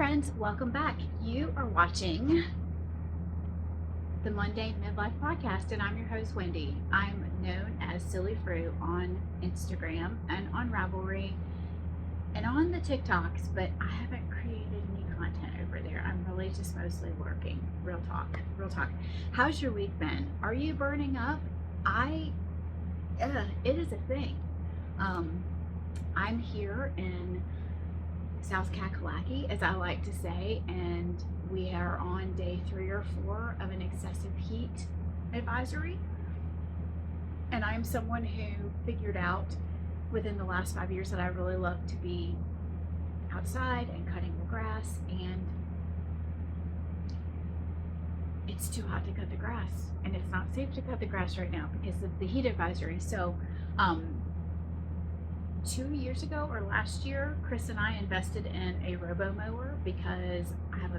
friends, welcome back. You are watching the Mundane Midlife podcast, and I'm your host, Wendy. I'm known as Silly Fruit on Instagram and on Ravelry and on the TikToks, but I haven't created any content over there. I'm really just mostly working. Real talk. How's your week been? Are you burning up? It is a thing. I'm here in South Kakalaki, as I like to say, and we are on day 3 or 4 of an excessive heat advisory. And I'm someone who figured out within the last 5 years that I really love to be outside and cutting the grass, and it's too hot to cut the grass, and it's not safe to cut the grass right now because of the heat advisory. So 2 years ago or last year, Chris and I invested in a robo mower because we have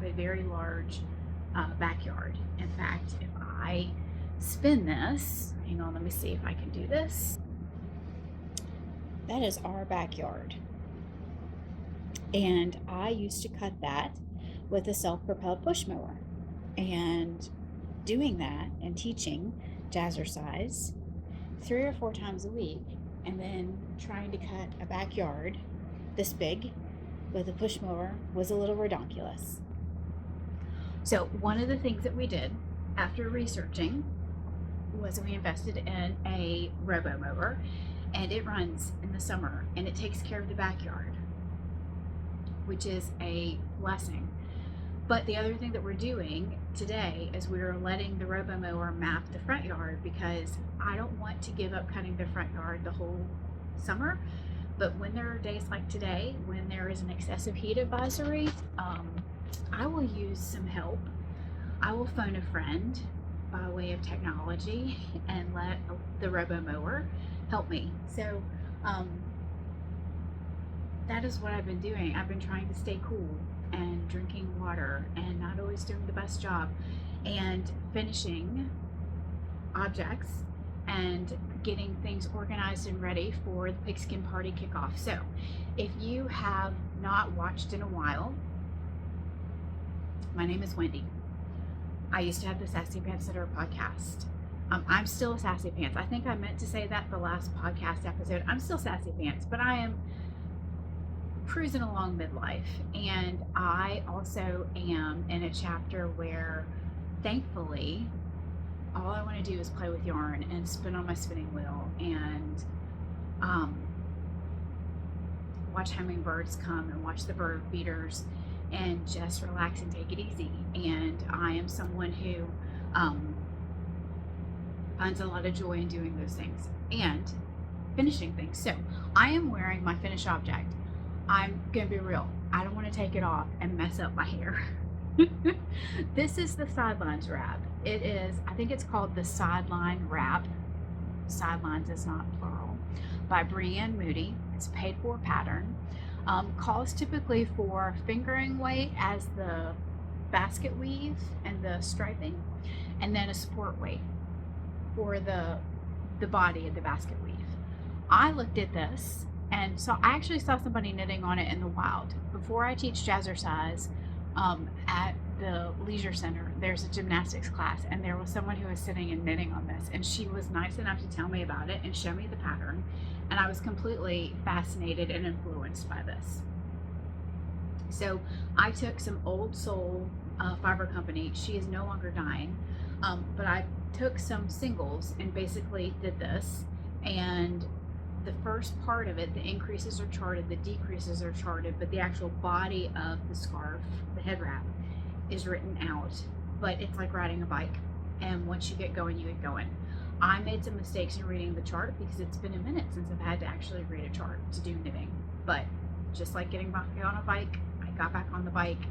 a very large backyard. In fact, if I spin this, hang on, let me see if I can do this. That is our backyard. And I used to cut that with a self-propelled push mower. And doing that and teaching jazzercise 3 or 4 times a week, and then trying to cut a backyard this big with a push mower was a little redonkulous. So one of the things that we did after researching was we invested in a robo mower, and it runs in the summer and it takes care of the backyard, which is a blessing. But the other thing that we're doing today is we're letting the robo mower map the front yard, because I don't want to give up cutting the front yard the whole summer. But when there are days like today, when there is an excessive heat advisory, I will use some help. I will phone a friend by way of technology and let the robo mower help me. So that is what I've been doing. I've been trying to stay cool and drinking water and not always doing the best job, and finishing objects and getting things organized and ready for the pigskin party kickoff. So if you have not watched in a while, my name is Wendy. I used to have the Sassy Pants Sitter podcast. I'm still a Sassy Pants. I think I meant to say that the last podcast episode. I'm still Sassy Pants, but I am cruising along midlife, and I also am in a chapter where, thankfully, all I want to do is play with yarn and spin on my spinning wheel and watch hummingbirds come and watch the bird feeders and just relax and take it easy. And I am someone who finds a lot of joy in doing those things and finishing things. So I am wearing my finished object. I'm gonna be real, I don't want to take it off and mess up my hair. This is the Sidelines wrap. It is, I think it's called the Sideline wrap. Sidelines is not plural. By Brienne, Moody. It's a paid for pattern. Calls typically for fingering weight as the basket weave and the striping, and then a support weight for the body of the basket weave. I looked at this, and so I actually saw somebody knitting on it in the wild. Before I teach jazzercise at the leisure center, there's a gymnastics class, and there was someone who was sitting and knitting on this, and she was nice enough to tell me about it and show me the pattern, and I was completely fascinated and influenced by this. So I took some Old Soul Fiber Company. She is no longer dying, but I took some singles and basically did this, and the first part of it, the increases are charted, the decreases are charted, but the actual body of the scarf, the head wrap, is written out. But it's like riding a bike, and once you get going, you get going. I made some mistakes in reading the chart because it's been a minute since I've had to actually read a chart to do knitting. But just like getting back on a bike, I got back on the bike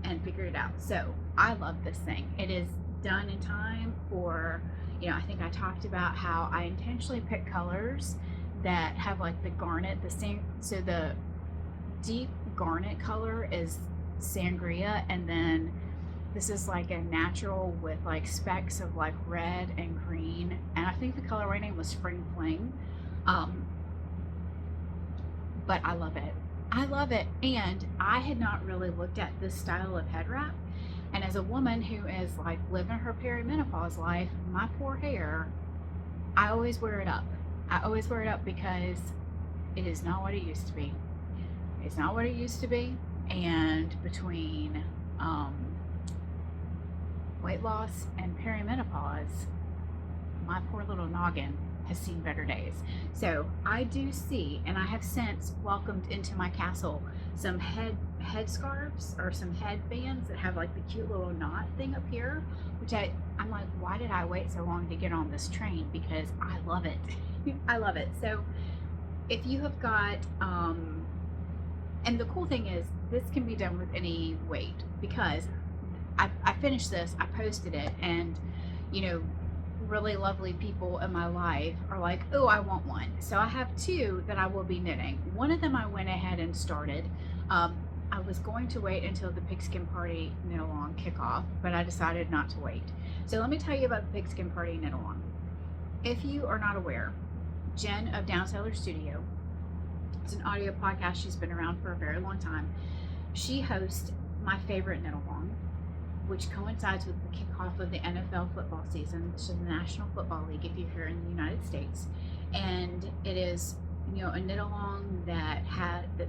and figured it out. So I love this thing. It is done in time for, I think I talked about how I intentionally pick colors that have like the garnet, the same. So the deep garnet color is sangria, and then this is like a natural with like specks of like red and green, and I think the colorway name was Spring Fling. But I love it. I love it. And I had not really looked at this style of head wrap. And as a woman who is like living her perimenopause life, my poor hair, I always wear it up. I always wear it up because it is not what it used to be. It's not what it used to be. And between um, weight loss and perimenopause, my poor little noggin has seen better days. So I do see, and I have since welcomed into my castle some head scarves or some headbands that have like the cute little knot thing up here, which I'm like, why did I wait so long to get on this train? Because I love it. I love it. So if you have got and the cool thing is this can be done with any weight, because I finished this, I posted it, and you know, really lovely people in my life are like, oh, I want one. So I have two that I will be knitting. One of them I went ahead and started. I was going to wait until the Pigskin Party knit along kickoff, but I decided not to wait. So let me tell you about the Pigskin Party knit along. If you are not aware, Jen of Downseller Studio, it's an audio podcast. She's been around for a very long time. She hosts my favorite knit along, which coincides with the kickoff of the NFL football season, which is the National Football League if you're here in the United States. And it is, you know, a knit along that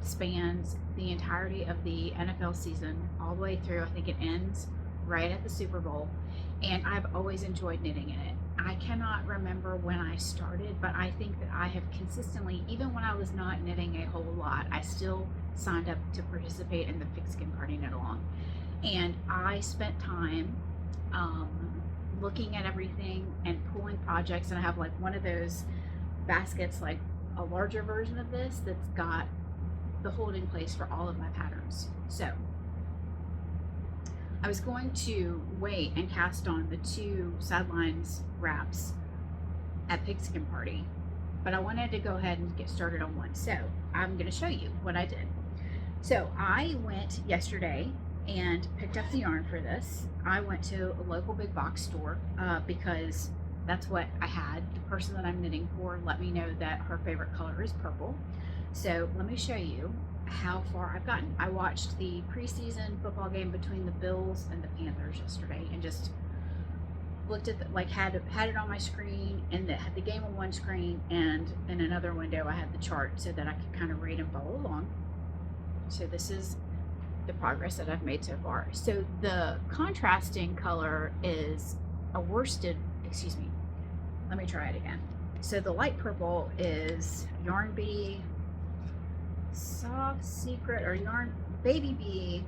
spans the entirety of the NFL season all the way through. I think it ends right at the Super Bowl. And I've always enjoyed knitting in it. I cannot remember when I started, but I think that I have consistently, even when I was not knitting a whole lot, I still signed up to participate in the Pigskin Party knit along. And I spent time looking at everything and pulling projects, and I have like one of those baskets, like a larger version of this, that's got the holding place for all of my patterns. So I was going to wait and cast on the two Sidelines wraps at Pigskin Party, but I wanted to go ahead and get started on one. So I'm going to show you what I did. So I went yesterday and picked up the yarn for this. I went to a local big box store because that's what I had. The person that I'm knitting for let me know that her favorite color is purple. So let me show you how far I've gotten. I watched the preseason football game between the Bills and the Panthers yesterday, and just looked at had it on my screen, and had the game on one screen, and in another window I had the chart so that I could kind of read and follow along. So this is the progress that I've made so far. So the contrasting color is a worsted, excuse me, let me try it again. So the light purple is Yarn Bee Soft Secret, or Yarn Baby Bee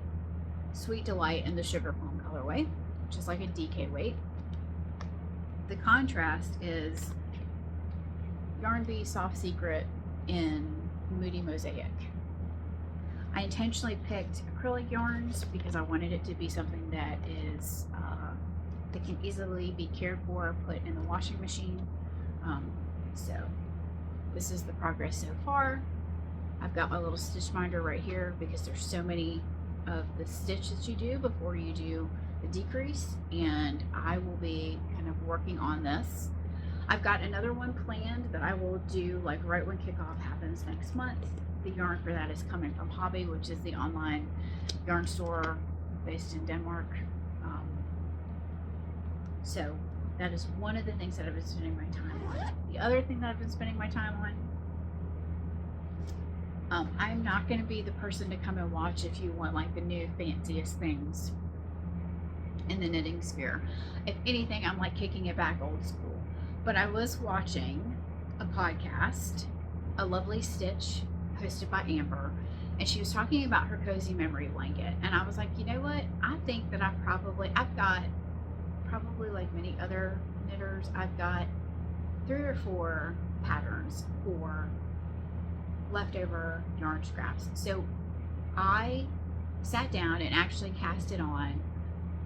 Sweet Delight in the Sugar Plum colorway, which is like a DK weight. The contrast is Yarn Bee Soft Secret in Moody Mosaic. I intentionally picked acrylic yarns because I wanted it to be something that is that can easily be cared for, put in the washing machine. So this is the progress so far. I've got my little stitch binder right here because there's so many of the stitch that you do before you do the decrease, and I will be kind of working on this. I've got another one planned that I will do like right when kickoff happens next month. The yarn for that is coming from Hobby, which is the online yarn store based in Denmark. So that is one of the things that I've been spending my time on. The other thing that I've been spending my time on, I'm not going to be the person to come and watch if you want like the new fanciest things in the knitting sphere. If anything, I'm like kicking it back old school. But I was watching a podcast, A Lovely Stitch, hosted by Amber, and she was talking about her cozy memory blanket, and I was like, you know what, I think that I've got probably like many other knitters, I've got 3 or 4 patterns for leftover yarn scraps. So I sat down and actually casted on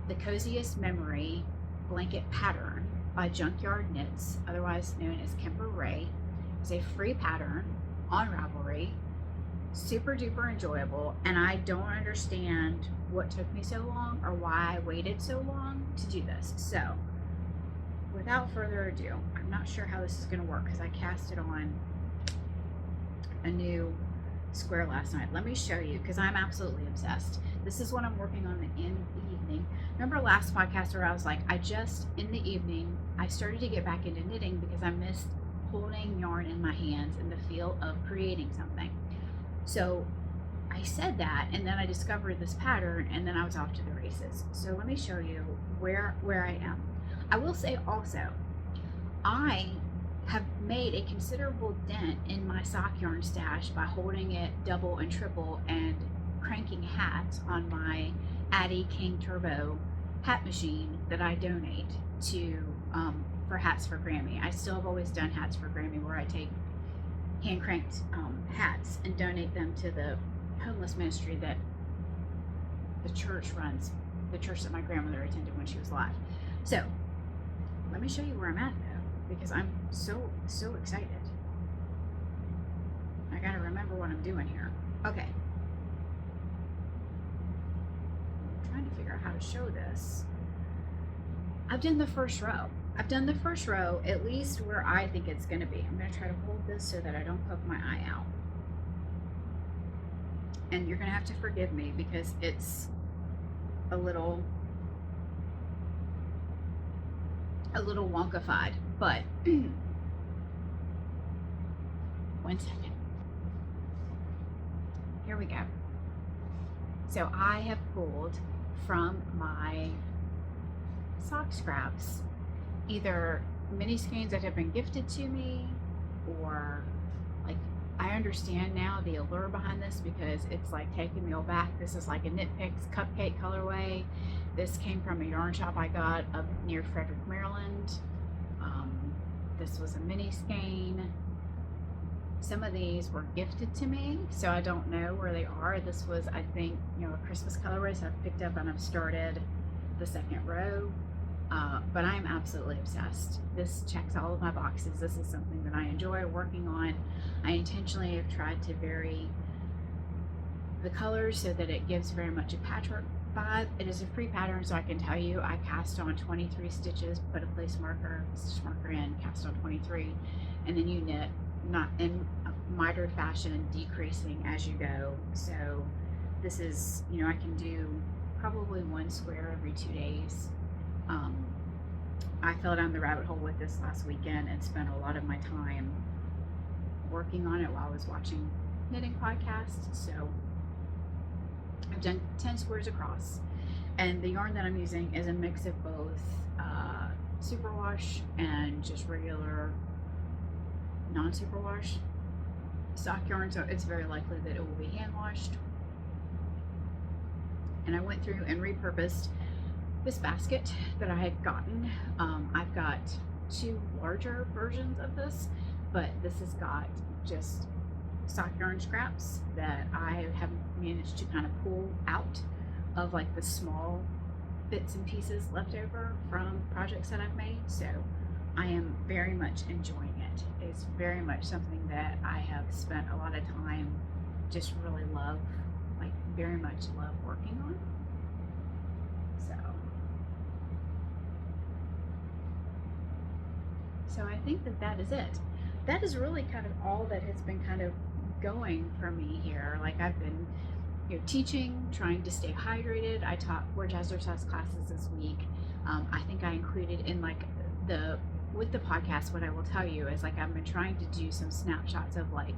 the Coziest Memory blanket pattern by Junkyard Knits, otherwise known as Kemper Wray. It's a free pattern on Ravelry, super duper enjoyable, and I don't understand what took me so long or why I waited so long to do this. So without further ado, I'm not sure how this is going to work because I cast it on a new square last night. Let me show you, because I'm absolutely obsessed. This is what I'm working on in the evening. Remember last podcast where I was like, in the evening, I started to get back into knitting because I missed holding yarn in my hands and the feel of creating something. So I said that, and then I discovered this pattern, and then I was off to the races. So let me show you where I am. I will say also, I have made a considerable dent in my sock yarn stash by holding it double and triple and cranking hats on my Addy King Turbo hat machine that I donate to for Hats for Grammy. I still have always done Hats for Grammy, where I take hand cranked hats and donate them to the homeless ministry that the church runs, the church that my grandmother attended when she was alive. So let me show you where I'm at though, because I'm so excited. I gotta remember what I'm doing here. Okay. I'm trying to figure out how to show this. I've done the first row. I've done the first row, at least where I think it's gonna be. I'm gonna try to hold this so that I don't poke my eye out. And you're gonna have to forgive me because it's a little wonkified, but one second. Here we go. So I have pulled from my sock scraps either mini skeins that have been gifted to me, or like, I understand now the allure behind this because it's like taking me all back. This is like a Knit Picks cupcake colorway. This came from a yarn shop I got up near Frederick, Maryland. This was a mini skein. Some of these were gifted to me, so I don't know where they are. This was, I think, a Christmas colorway, so I've picked up and I've started the second row. But I'm absolutely obsessed. This checks all of my boxes. This is something that I enjoy working on. I intentionally have tried to vary the colors so that it gives very much a patchwork vibe. It is a free pattern, so I can tell you I cast on 23 stitches, put a place marker, stitch marker in, cast on 23, and then you knit, not in a mitered fashion, decreasing as you go. So this is, I can do probably one square every 2 days. I fell down the rabbit hole with this last weekend and spent a lot of my time working on it while I was watching knitting podcasts. So I've done 10 squares across, and the yarn that I'm using is a mix of both superwash and just regular non-superwash sock yarn, so it's very likely that it will be hand washed. And I went through and repurposed this basket that I had gotten. I've got 2 larger versions of this, but this has got just sock yarn scraps that I have managed to kind of pull out of like the small bits and pieces left over from projects that I've made. So I am very much enjoying it. It's very much something that I have spent a lot of time, just really love, like very much love working on. So I think that is it. That is really kind of all that has been kind of going for me here. Like, I've been teaching, trying to stay hydrated. I taught 4 jazzercise classes this week. I think I included in with the podcast, what I will tell you is, like, I've been trying to do some snapshots of like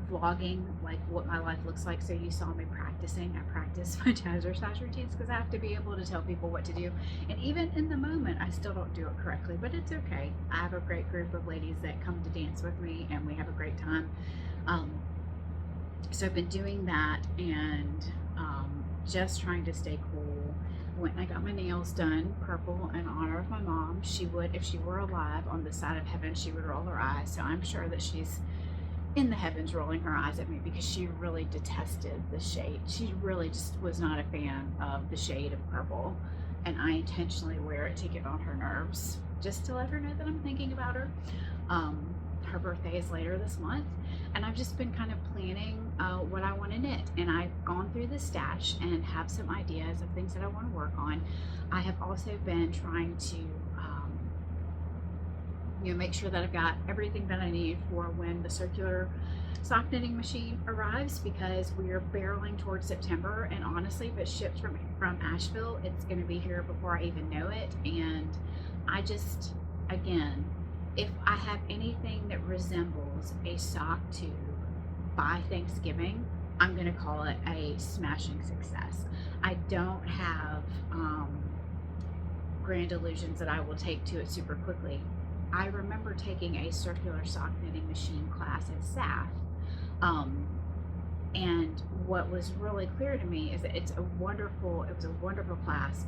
vlogging, like what my life looks like. So you saw me practicing. I practice my jazzercise routines because I have to be able to tell people what to do. And even in the moment, I still don't do it correctly, but it's okay. I have a great group of ladies that come to dance with me, and we have a great time. So I've been doing that and just trying to stay cool. When I got my nails done purple in honor of my mom, she would, if she were alive on this side of heaven, she would roll her eyes. So I'm sure that she's in the heavens rolling her eyes at me because she really detested the shade. She really just was not a fan of the shade of purple, and I intentionally wear it to get on her nerves, just to let her know that I'm thinking about her. Her birthday is later this month, and I've just been kind of planning what I want to knit, and I've gone through the stash and have some ideas of things that I want to work on. I have also been trying to make sure that I've got everything that I need for when the circular sock knitting machine arrives, because we are barreling towards September, and honestly, if it ships from Asheville, it's going to be here before I even know it. And I just, again, if I have anything that resembles a sock tube by Thanksgiving, I'm going to call it a smashing success. I don't have grand illusions that I will take to it super quickly. I remember taking a circular sock knitting machine class at SAF, and what was really clear to me is that it was a wonderful class,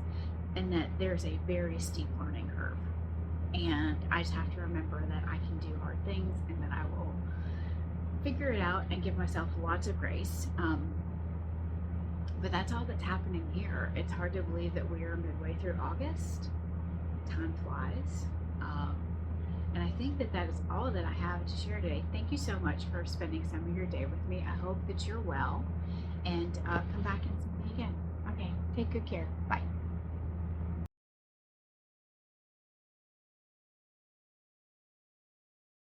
and that there's a very steep learning curve. And I just have to remember that I can do hard things, and that I will figure it out and give myself lots of grace. But that's all that's happening here. It's hard to believe that we are midway through August. Time flies. And I think that is all that I have to share today. Thank you so much for spending some of your day with me. I hope that you're well, and come back and see me again. Okay, take good care. Bye.